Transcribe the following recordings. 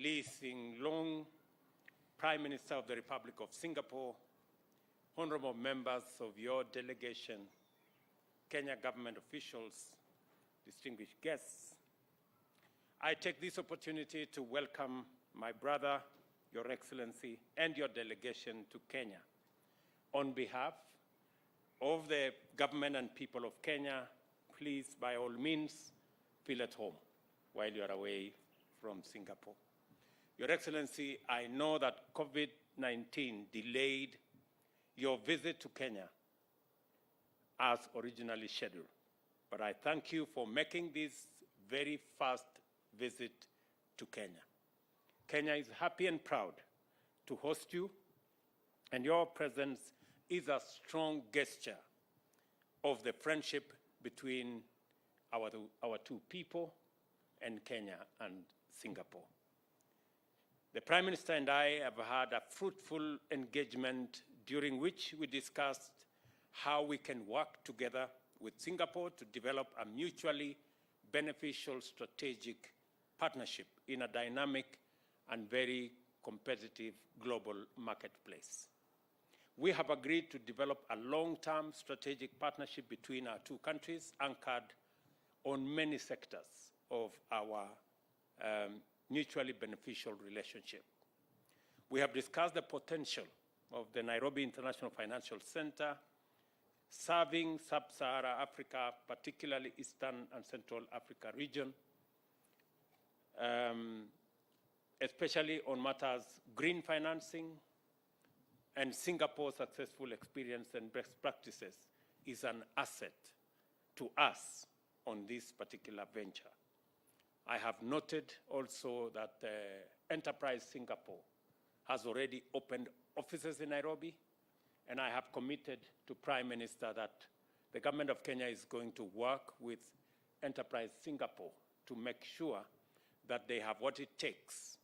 Lee Hsien Loong, Prime Minister of the Republic of Singapore, honorable members of your delegation, Kenya government officials, distinguished guests, I take this opportunity to welcome my brother, Your Excellency, and your delegation to Kenya. On behalf of the government and people of Kenya, please, by all means, feel at home while you are away from Singapore. Your Excellency, I know that COVID-19 delayed your visit to Kenya as originally scheduled, but I thank you for making this very first visit to Kenya. Kenya is happy and proud to host you, and your presence is a strong gesture of the friendship between our two people and Kenya and Singapore. The Prime Minister and I have had a fruitful engagement during which we discussed how we can work together with Singapore to develop a mutually beneficial strategic partnership in a dynamic and very competitive global marketplace. We have agreed to develop a long-term strategic partnership between our two countries anchored on many sectors of our mutually beneficial relationship. We have discussed the potential of the Nairobi International Financial Center serving sub-Saharan Africa, particularly Eastern and Central Africa region, especially on matters green financing, and Singapore's successful experience and best practices is an asset to us on this particular venture. I have noted also that Enterprise Singapore has already opened offices in Nairobi, and I have committed to Prime Minister that the government of Kenya is going to work with Enterprise Singapore to make sure that they have what it takes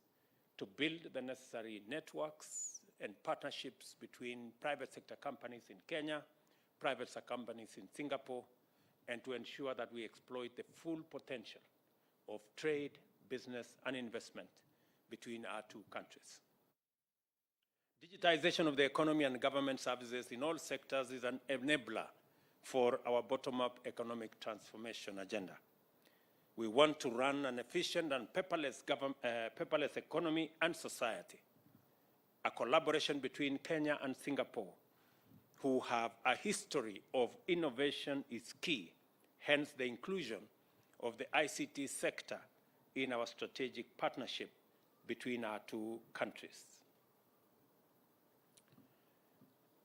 to build the necessary networks and partnerships between private sector companies in Kenya, private sector companies in Singapore, and to ensure that we exploit the full potential of trade, business, and investment between our two countries. Digitization of the economy and government services in all sectors is an enabler for our bottom-up economic transformation agenda. We want to run an efficient and paperless economy and society. A collaboration between Kenya and Singapore, who have a history of innovation, is key, hence the inclusion of the ICT sector in our strategic partnership between our two countries.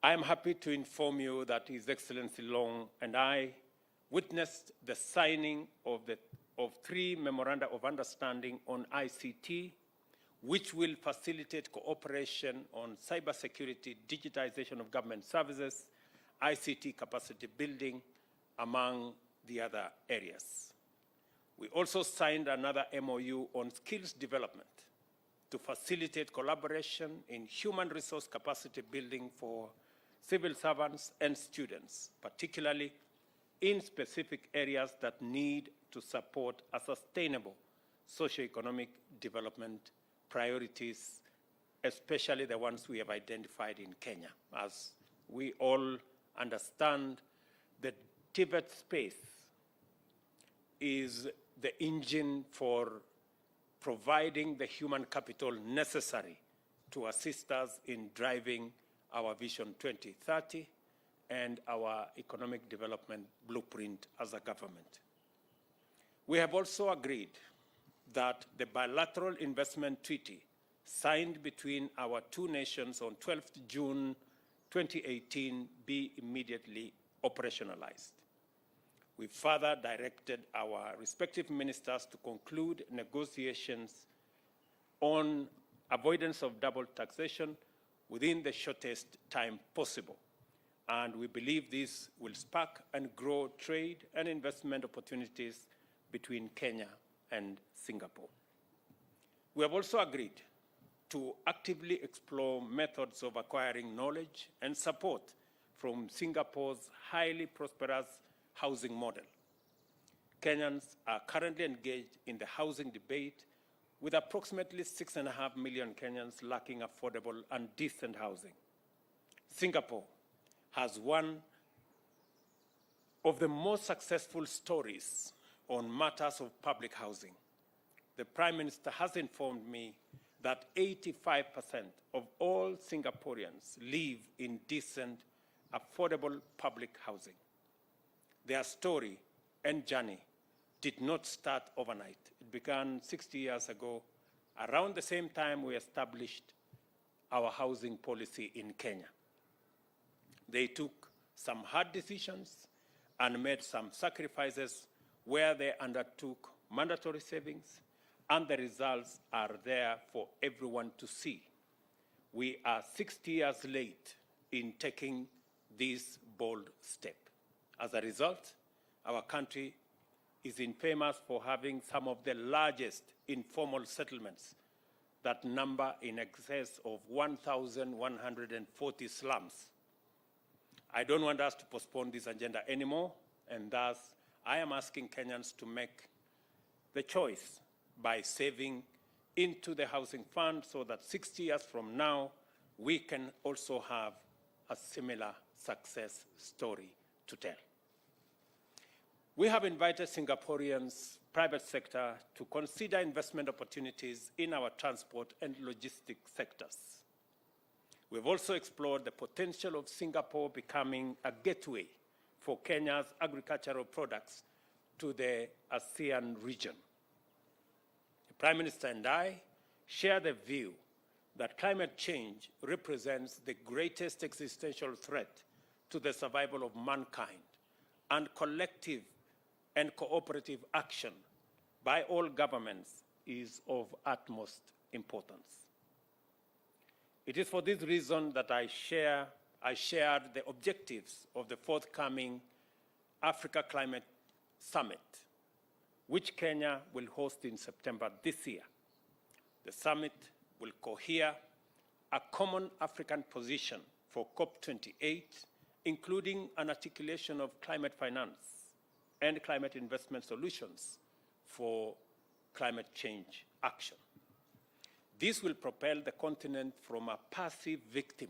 I am happy to inform you that His Excellency Loong and I witnessed the signing of 3 memoranda of understanding on ICT, which will facilitate cooperation on cybersecurity, digitization of government services, ICT capacity building, among the other areas. We also signed another MOU on skills development to facilitate collaboration in human resource capacity building for civil servants and students, particularly in specific areas that need to support a sustainable socioeconomic development priorities, especially the ones we have identified in Kenya. As we all understand, the Tibet space is the engine for providing the human capital necessary to assist us in driving our Vision 2030 and our economic development blueprint as a government. We have also agreed that the bilateral investment treaty signed between our two nations on 12th June 2018 be immediately operationalized. We further directed our respective ministers to conclude negotiations on avoidance of double taxation within the shortest time possible. And we believe this will spark and grow trade and investment opportunities between Kenya and Singapore. We have also agreed to actively explore methods of acquiring knowledge and support from Singapore's highly prosperous housing model. Kenyans are currently engaged in the housing debate with approximately 6.5 million Kenyans lacking affordable and decent housing. Singapore has one of the most successful stories on matters of public housing. The Prime Minister has informed me that 85% of all Singaporeans live in decent, affordable public housing. Their story and journey did not start overnight. It began 60 years ago, around the same time we established our housing policy in Kenya. They took some hard decisions and made some sacrifices where they undertook mandatory savings, and the results are there for everyone to see. We are 60 years late in taking this bold step. As a result, our country is infamous for having some of the largest informal settlements that number in excess of 1,140 slums. I don't want us to postpone this agenda anymore, and thus I am asking Kenyans to make the choice by saving into the housing fund so that 60 years from now, we can also have a similar success story to tell. We have invited Singaporeans' private sector to consider investment opportunities in our transport and logistics sectors. We've also explored the potential of Singapore becoming a gateway for Kenya's agricultural products to the ASEAN region. The Prime Minister and I share the view that climate change represents the greatest existential threat to the survival of mankind, and collective and cooperative action by all governments is of utmost importance. It is for this reason that I shared the objectives of the forthcoming Africa Climate Summit, which Kenya will host in September this year. The summit will cohere a common African position for COP28, including an articulation of climate finance and climate investment solutions for climate change action. This will propel the continent from a passive victim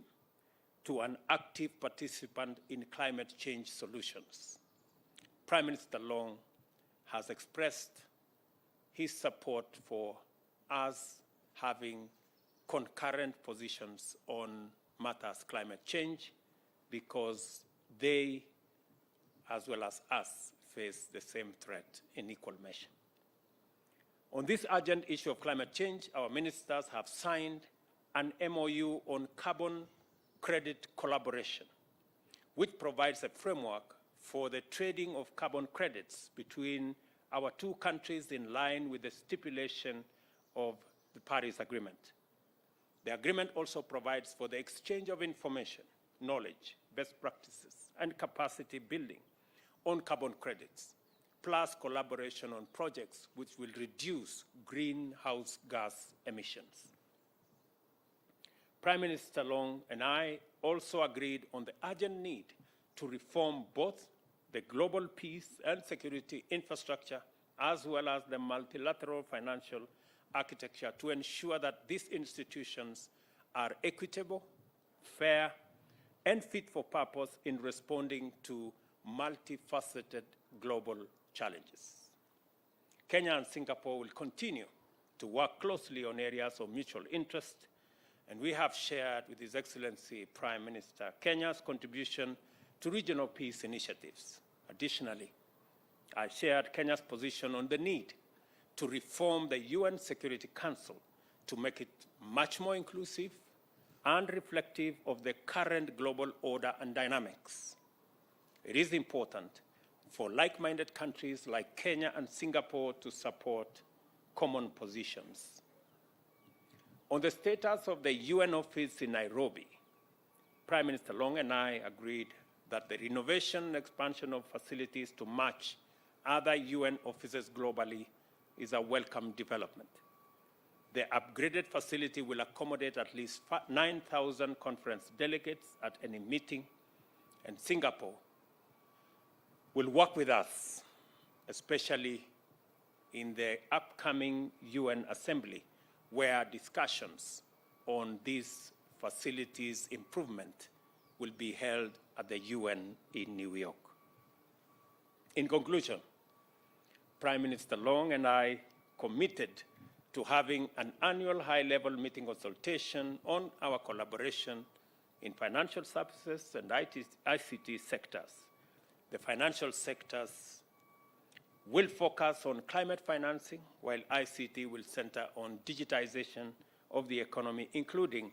to an active participant in climate change solutions. Prime Minister Long has expressed his support for us having concurrent positions on matters climate change, because they, as well as us, face the same threat in equal measure. On this urgent issue of climate change, our ministers have signed an MOU on carbon credit collaboration, which provides a framework for the trading of carbon credits between our two countries in line with the stipulation of the Paris Agreement. The agreement also provides for the exchange of information, knowledge, best practices, and capacity building on carbon credits, plus collaboration on projects which will reduce greenhouse gas emissions. Prime Minister Long and I also agreed on the urgent need to reform both the global peace and security infrastructure, as well as the multilateral financial architecture, to ensure that these institutions are equitable, fair, and fit for purpose in responding to multifaceted global challenges. Kenya and Singapore will continue to work closely on areas of mutual interest, and we have shared with His Excellency Prime Minister Kenya's contribution to regional peace initiatives. Additionally, I shared Kenya's position on the need to reform the UN Security Council to make it much more inclusive and reflective of the current global order and dynamics. It is important for like-minded countries like Kenya and Singapore to support common positions. On the status of the UN office in Nairobi, Prime Minister Long and I agreed that the renovation and expansion of facilities to match other UN offices globally is a welcome development. The upgraded facility will accommodate at least 9,000 conference delegates at any meeting, and Singapore will work with us, especially in the upcoming UN Assembly, where discussions on these facilities' improvement will be held at the UN in New York. In conclusion, Prime Minister Long and I committed to having an annual high-level meeting consultation on our collaboration in financial services and ICT sectors. The financial sectors will focus on climate financing, while ICT will center on digitization of the economy, including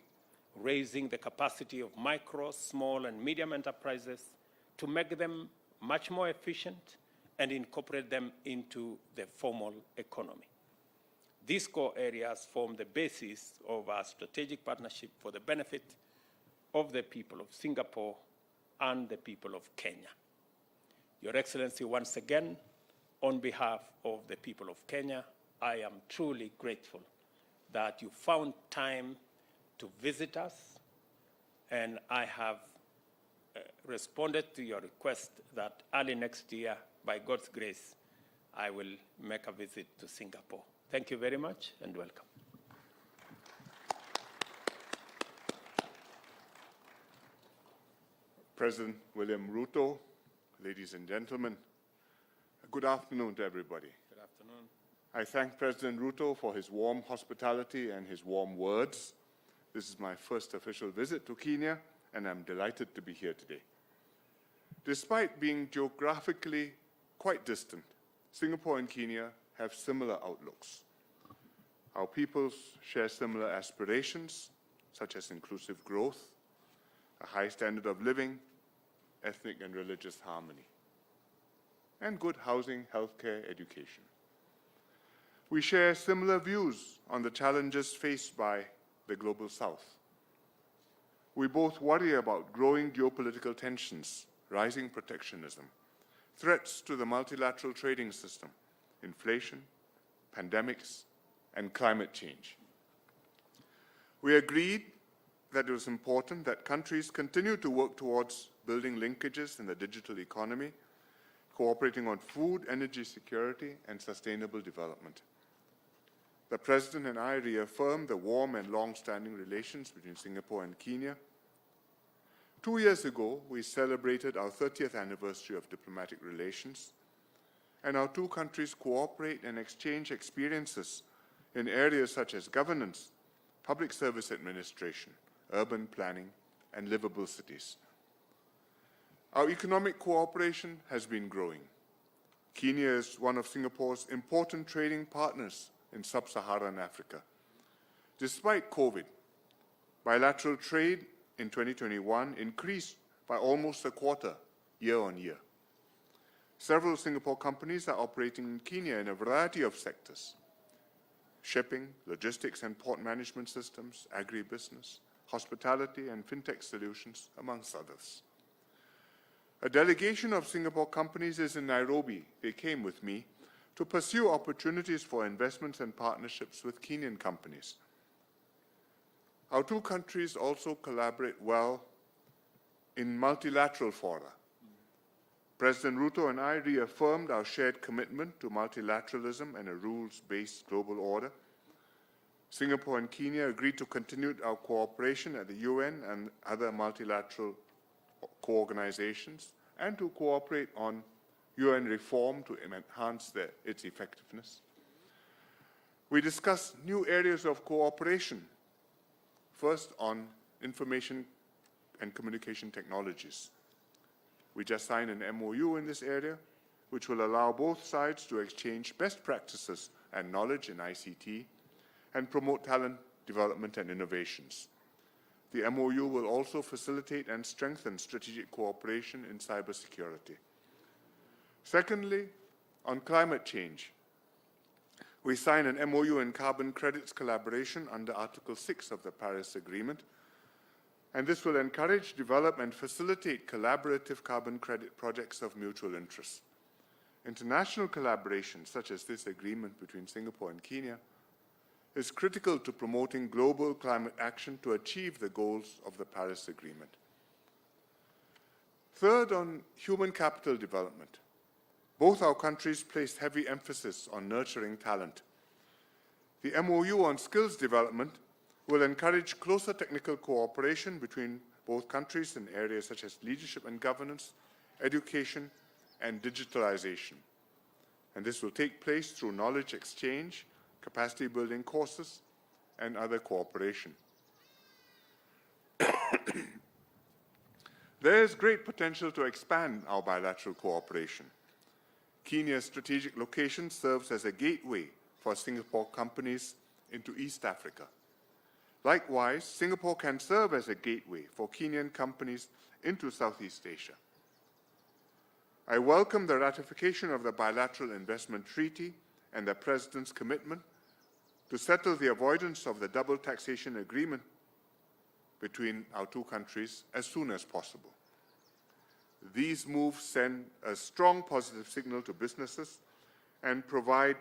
raising the capacity of micro, small, and medium enterprises to make them much more efficient and incorporate them into the formal economy. These core areas form the basis of our strategic partnership for the benefit of the people of Singapore and the people of Kenya. Your Excellency, once again, on behalf of the people of Kenya, I am truly grateful that you found time to visit us, and I have responded to your request that early next year, by God's grace, I will make a visit to Singapore. Thank you very much and welcome. President William Ruto, ladies and gentlemen, good afternoon to everybody. Good afternoon. I thank President Ruto for his warm hospitality and his warm words. This is my first official visit to Kenya, and I'm delighted to be here today. Despite being geographically quite distant, Singapore and Kenya have similar outlooks. Our peoples share similar aspirations, such as inclusive growth, a high standard of living, ethnic and religious harmony, and good housing, healthcare, education. We share similar views on the challenges faced by the Global South. We both worry about growing geopolitical tensions, rising protectionism, threats to the multilateral trading system, inflation, pandemics, and climate change. We agreed that it was important that countries continue to work towards building linkages in the digital economy, cooperating on food, energy security, and sustainable development. The President and I reaffirmed the warm and long-standing relations between Singapore and Kenya. 2 years ago, we celebrated our 30th anniversary of diplomatic relations, and our two countries cooperate and exchange experiences in areas such as governance, public service administration, urban planning, and livable cities. Our economic cooperation has been growing. Kenya is one of Singapore's important trading partners in sub-Saharan Africa. Despite COVID, bilateral trade in 2021 increased by almost a quarter year on year. Several Singapore companies are operating in Kenya in a variety of sectors: shipping, logistics and port management systems, agribusiness, hospitality and fintech solutions, amongst others. A delegation of Singapore companies is in Nairobi. They came with me to pursue opportunities for investments and partnerships with Kenyan companies. Our two countries also collaborate well in multilateral fora. President Ruto and I reaffirmed our shared commitment to multilateralism and a rules-based global order. Singapore and Kenya agreed to continue our cooperation at the UN and other multilateral co-organizations, and to cooperate on UN reform to enhance its effectiveness. We discussed new areas of cooperation, first on information and communication technologies. We just signed an MOU in this area, which will allow both sides to exchange best practices and knowledge in ICT and promote talent development and innovations. The MOU will also facilitate and strengthen strategic cooperation in cybersecurity. Secondly, on climate change, we signed an MOU in carbon credits collaboration under Article 6 of the Paris Agreement, and this will encourage, develop, and facilitate collaborative carbon credit projects of mutual interest. International collaboration, such as this agreement between Singapore and Kenya, is critical to promoting global climate action to achieve the goals of the Paris Agreement. Third, on human capital development. Both our countries placed heavy emphasis on nurturing talent. The MOU on skills development will encourage closer technical cooperation between both countries in areas such as leadership and governance, education, and digitalization. And this will take place through knowledge exchange, capacity building courses, and other cooperation. There is great potential to expand our bilateral cooperation. Kenya's strategic location serves as a gateway for Singapore companies into East Africa. Likewise, Singapore can serve as a gateway for Kenyan companies into Southeast Asia. I welcome the ratification of the Bilateral Investment Treaty and the President's commitment to settle the avoidance of the double taxation agreement between our two countries as soon as possible. These moves send a strong positive signal to businesses and provide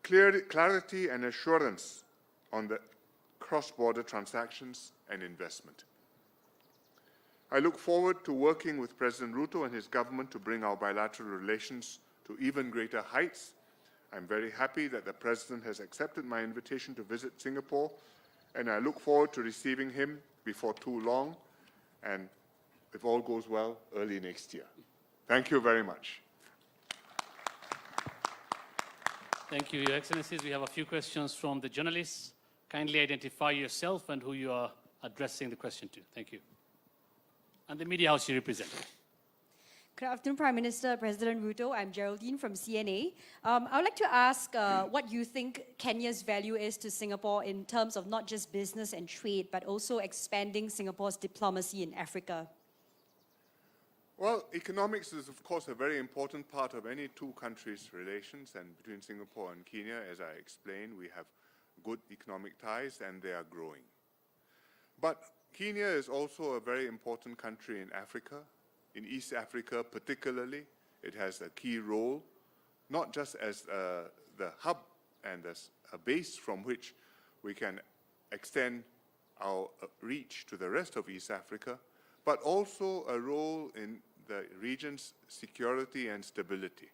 clarity and assurance on the cross-border transactions and investment. I look forward to working with President Ruto and his government to bring our bilateral relations to even greater heights. I'm very happy that the President has accepted my invitation to visit Singapore, and I look forward to receiving him before too long, and if all goes well, early next year. Thank you very much. Thank you, Your Excellencies. We have a few questions from the journalists. Kindly identify yourself and who you are addressing the question to. Thank you. And the media house you represent. Good afternoon, Prime Minister, President Ruto. I'm Geraldine from CNA. I would like to ask what you think Kenya's value is to Singapore in terms of not just business and trade, but also expanding Singapore's diplomacy in Africa. Well, economics is, of course, a very important part of any two countries' relations, and between Singapore and Kenya, as I explained, we have good economic ties and they are growing. But Kenya is also a very important country in Africa. In East Africa particularly, it has a key role, not just as the hub and as a base from which we can extend our reach to the rest of East Africa, but also a role in the region's security and stability.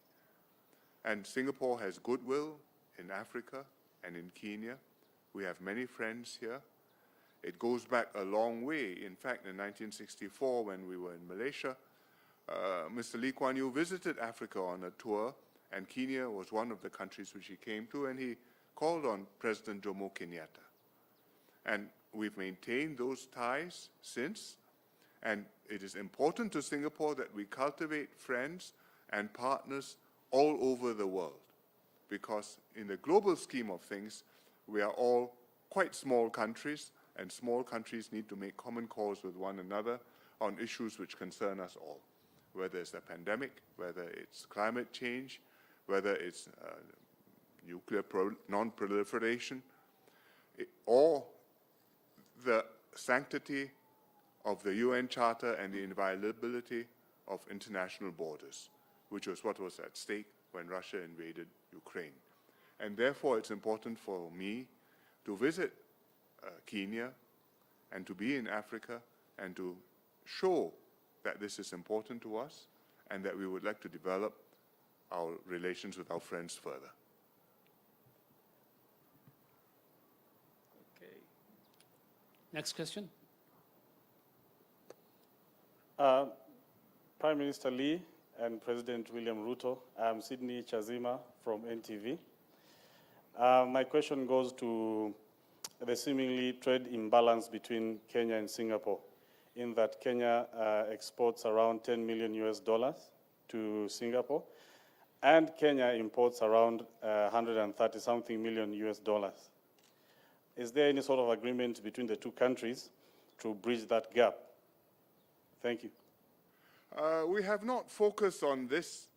And Singapore has goodwill in Africa and in Kenya. We have many friends here. It goes back a long way. In fact, in 1964, when we were in Malaysia, Mr. Lee Kuan Yew visited Africa on a tour, and Kenya was one of the countries which he came to, and he called on President Jomo Kenyatta. And we've maintained those ties since, and it is important to Singapore that we cultivate friends and partners all over the world, because in the global scheme of things, we are all quite small countries, and small countries need to make common cause with one another on issues which concern us all, whether it's a pandemic, whether it's climate change, whether it's nuclear non-proliferation, or the sanctity of the UN Charter and the inviolability of international borders, which was what was at stake when Russia invaded Ukraine. And therefore, it's important for me to visit Kenya and to be in Africa and to show that this is important to us and that we would like to develop our relations with our friends further. Okay. Next question. Prime Minister Lee and President William Ruto, I'm Sydney Chazima from NTV. My question goes to the seemingly trade imbalance between Kenya and Singapore, in that Kenya exports around $10 million to Singapore, and Kenya imports around 130-something million US dollars. Is there any sort of agreement between the two countries to bridge that gap? Thank you. We have not focused on this.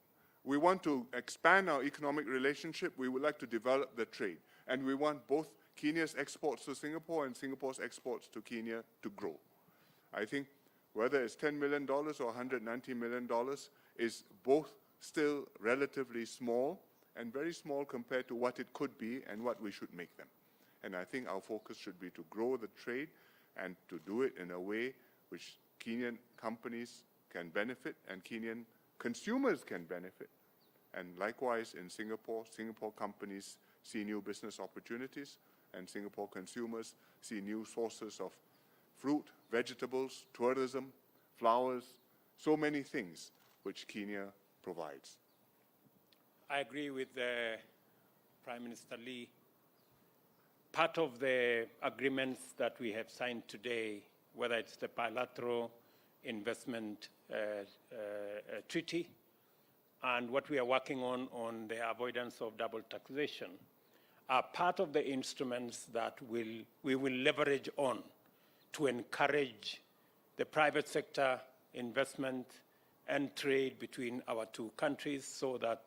We want to expand our economic relationship. We would like to develop the trade. And we want both Kenya's exports to Singapore and Singapore's exports to Kenya to grow. I think whether it's $10 million or $190 million is both still relatively small and very small compared to what it could be and what we should make them. And I think our focus should be to grow the trade and to do it in a way which Kenyan companies can benefit and Kenyan consumers can benefit. And likewise in Singapore, Singapore companies see new business opportunities, and Singapore consumers see new sources of fruit, vegetables, tourism, flowers, so many things which Kenya provides. I agree with Prime Minister Lee. Part of the agreements that we have signed today, whether it's the bilateral investment treaty and what we are working on the avoidance of double taxation, are part of the instruments that we will leverage on to encourage the private sector investment and trade between our two countries, so that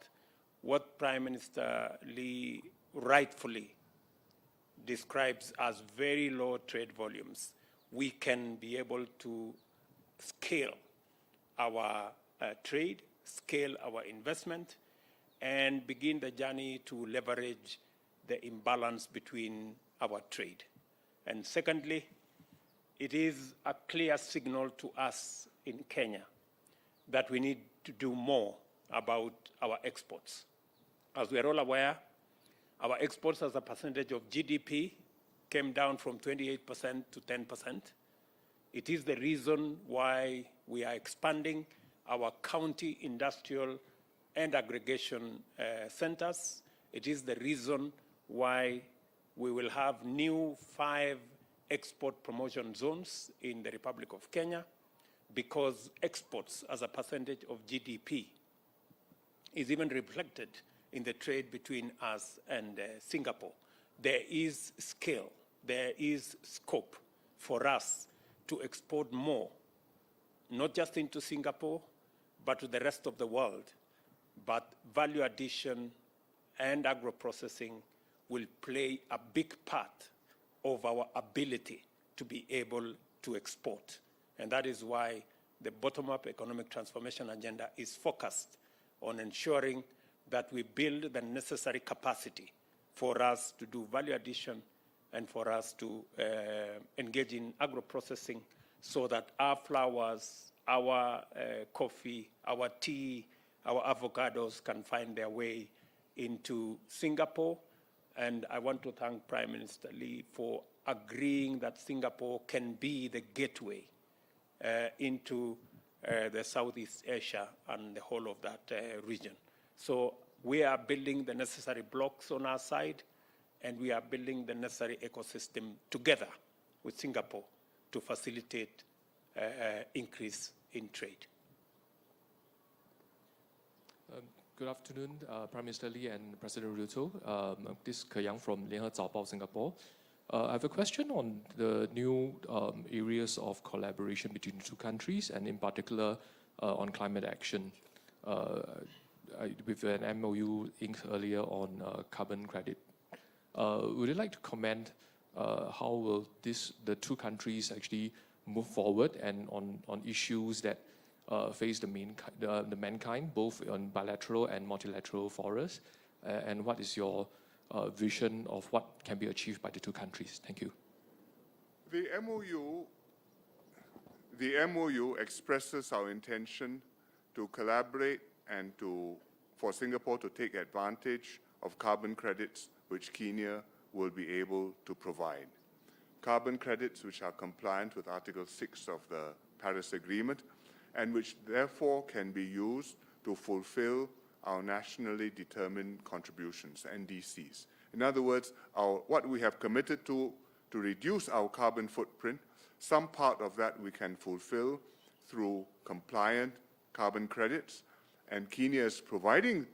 what Prime Minister Lee rightfully describes as very low trade volumes, we can be able to scale our trade, scale our investment, and begin the journey to leverage the imbalance between our trade. And secondly, it is a clear signal to us in Kenya that we need to do more about our exports. As we are all aware, our exports as a percentage of GDP came down from 28% to 10%. It is the reason why we are expanding our county industrial and aggregation centers. It is the reason why we will have new 5 export promotion zones in the Republic of Kenya, because exports as a percentage of GDP is even reflected in the trade between us and Singapore. There is scale, there is scope for us to export more, not just into Singapore, but to the rest of the world. But value addition and agro-processing will play a big part of our ability to be able to export. And that is why the bottom-up economic transformation agenda is focused on ensuring that we build the necessary capacity for us to do value addition and for us to engage in agro-processing, so that our flowers, our coffee, our tea, our avocados can find their way into Singapore. And I want to thank Prime Minister Lee for agreeing that Singapore can be the gateway into the Southeast Asia and the whole of that region. So we are building the necessary blocks on our side, and we are building the necessary ecosystem together with Singapore to facilitate increase in trade. Good afternoon, Prime Minister Lee and President Ruto. This is Ke Yang from Lianhe Zaobao, Singapore. I have a question on the new areas of collaboration between the two countries, and in particular on climate action. With an MOU inked earlier on carbon credit. Would you like to comment how will the two countries actually move forward and on issues that face the mankind, both on bilateral and multilateral forums, and what is your vision of what can be achieved by the two countries? Thank you. The MOU expresses our intention to collaborate and for Singapore to take advantage of carbon credits which Kenya will be able to provide. Carbon credits which are compliant with Article 6 of the Paris Agreement, and which therefore can be used to fulfill our nationally determined contributions, NDCs. In other words, what we have committed to reduce our carbon footprint, some part of that we can fulfill through compliant carbon credits, and Kenya is producing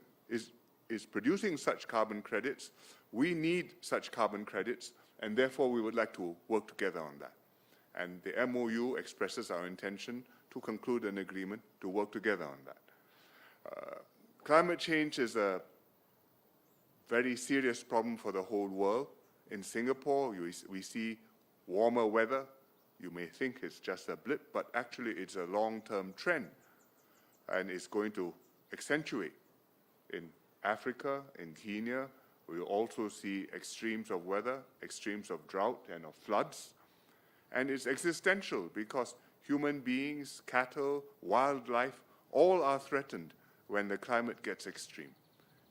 such carbon credits. We need such carbon credits, and therefore we would like to work together on that. And the MOU expresses our intention to conclude an agreement to work together on that. Climate change is a very serious problem for the whole world. In Singapore, we see warmer weather. You may think it's just a blip, but actually it's a long-term trend, and it's going to accentuate. In Africa, in Kenya, we also see extremes of weather, extremes of drought and of floods. And it's existential because human beings, cattle, wildlife, all are threatened when the climate gets extreme.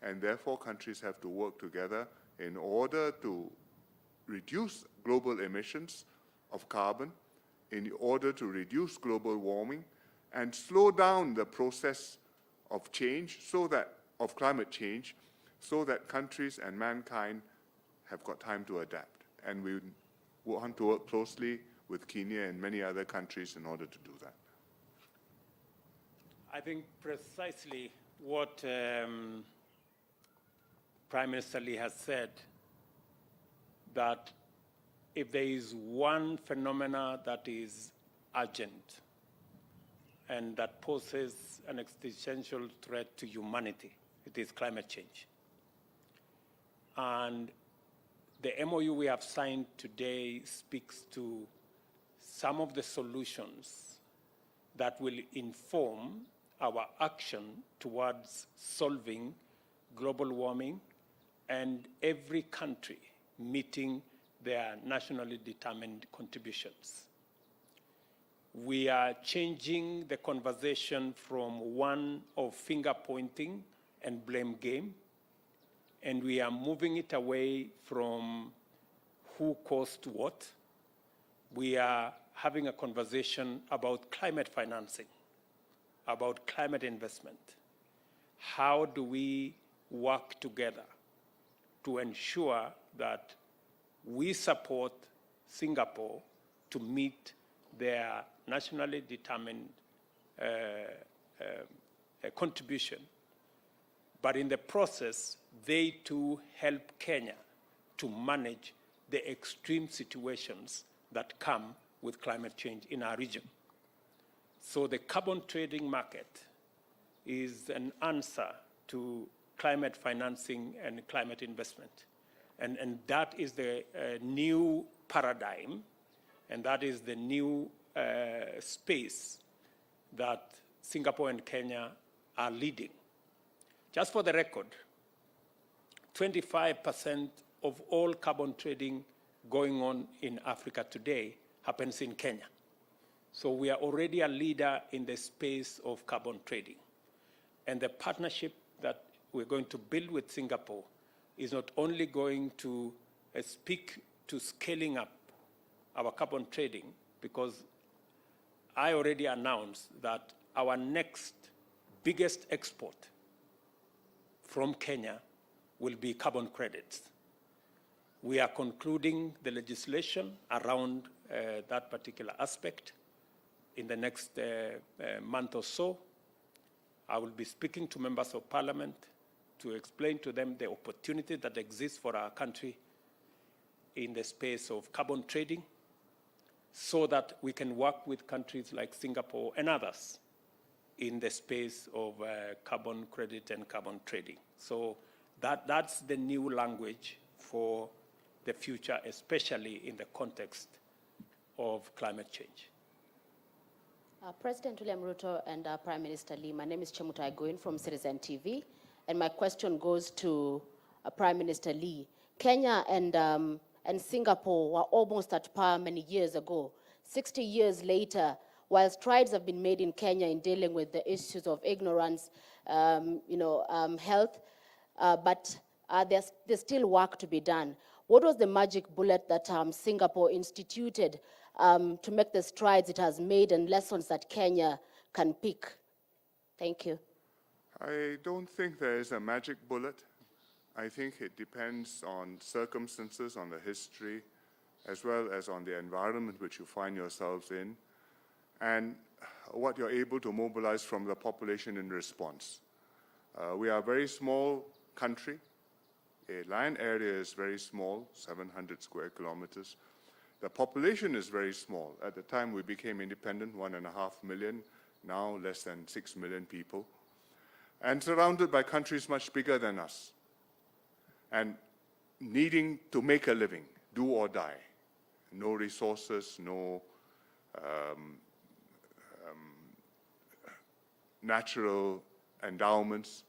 And therefore, countries have to work together in order to reduce global emissions of carbon, in order to reduce global warming, and slow down the process of change, of climate change, so that countries and mankind have got time to adapt. And we want to work closely with Kenya and many other countries in order to do that. I think precisely what Prime Minister Lee has said, that if there is one phenomena that is urgent and that poses an existential threat to humanity, it is climate change. And the MOU we have signed today speaks to some of the solutions that will inform our action towards solving global warming and every country meeting their nationally determined contributions. We are changing the conversation from one of finger pointing and blame game, and we are moving it away from who caused what. We are having a conversation about climate financing, about climate investment. How do we work together to ensure that we support Singapore to meet their nationally determined contribution, but in the process, they too help Kenya to manage the extreme situations that come with climate change in our region. So the carbon trading market is an answer to climate financing and climate investment. And that is the new paradigm, and that is the new space that Singapore and Kenya are leading. Just for the record, 25% of all carbon trading going on in Africa today happens in Kenya. So we are already a leader in the space of carbon trading. And the partnership that we're going to build with Singapore is not only going to speak to scaling up our carbon trading, because I already announced that our next biggest export from Kenya will be carbon credits. We are concluding the legislation around that particular aspect in the next month or so. I will be speaking to members of parliament to explain to them the opportunity that exists for our country in the space of carbon trading, so that we can work with countries like Singapore and others in the space of carbon credit and carbon trading. So that's the new language for the future, especially in the context of climate change. President William Ruto and Prime Minister Lee, my name is Chemutai Goin from Citizen TV, and my question goes to Prime Minister Lee. Kenya and Singapore were almost at par many years ago. 60 years later, while strides have been made in Kenya in dealing with the issues of ignorance, health, but there's still work to be done. What was the magic bullet that Singapore instituted to make the strides it has made and lessons that Kenya can pick? Thank you. I don't think there is a magic bullet. I think it depends on circumstances, on the history, as well as on the environment which you find yourselves in, and what you're able to mobilize from the population in response. We are a very small country. The land area is very small, 700 square kilometers. The population is very small. At the time we became independent, 1.5 million, now less than 6 million people, and surrounded by countries much bigger than us, and needing to make a living, do or die. No resources, no natural endowments,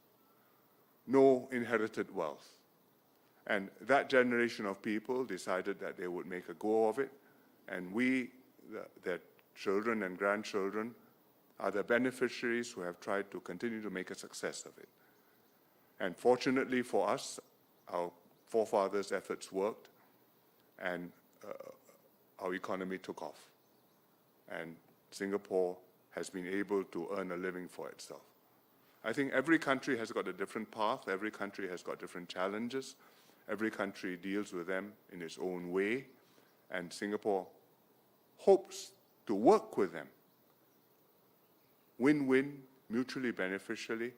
no inherited wealth. And that generation of people decided that they would make a go of it, and we, their children and grandchildren, are the beneficiaries who have tried to continue to make a success of it. And fortunately for us, our forefathers' efforts worked, and our economy took off. And Singapore has been able to earn a living for itself. I think every country has got a different path, every country has got different challenges, every country deals with them in its own way, and Singapore hopes to work with them, win-win, mutually beneficially,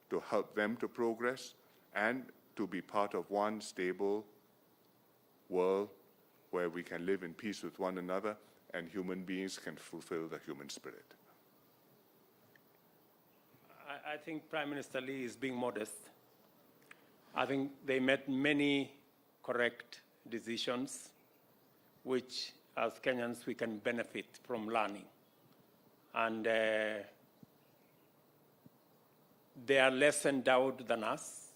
to help them to progress and to be part of one stable world where we can live in peace with one another and human beings can fulfill the human spirit. I think Prime Minister Lee is being modest. I think they made many correct decisions, which as Kenyans we can benefit from learning. And they are less endowed than us.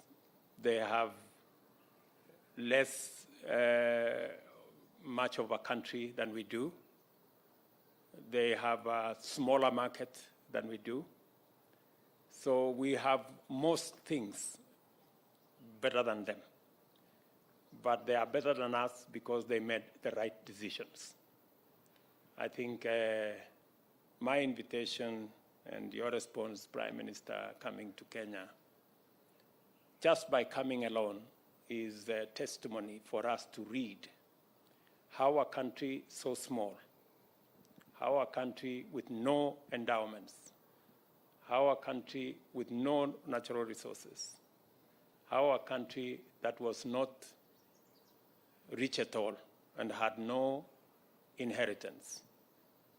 They have less much of a country than we do. They have a smaller market than we do. So we have most things better than them. But they are better than us because they made the right decisions. I think my invitation and your response, Prime Minister, coming to Kenya, just by coming alone is a testimony for us to read how a country so small, how a country with no endowments, how a country with no natural resources, how a country that was not rich at all and had no inheritance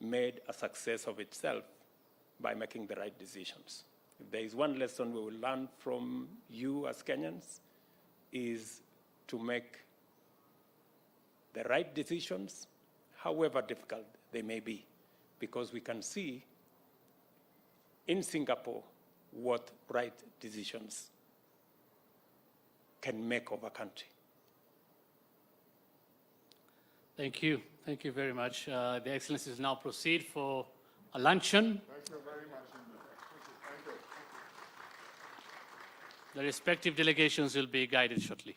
made a success of itself by making the right decisions. If there is one lesson we will learn from you as Kenyans, is to make the right decisions, however difficult they may be, because we can see in Singapore what right decisions can make of a country. Thank you. Thank you very much. The Excellencies now proceed for a luncheon. Thank you very much indeed. Thank you. The respective delegations will be guided shortly.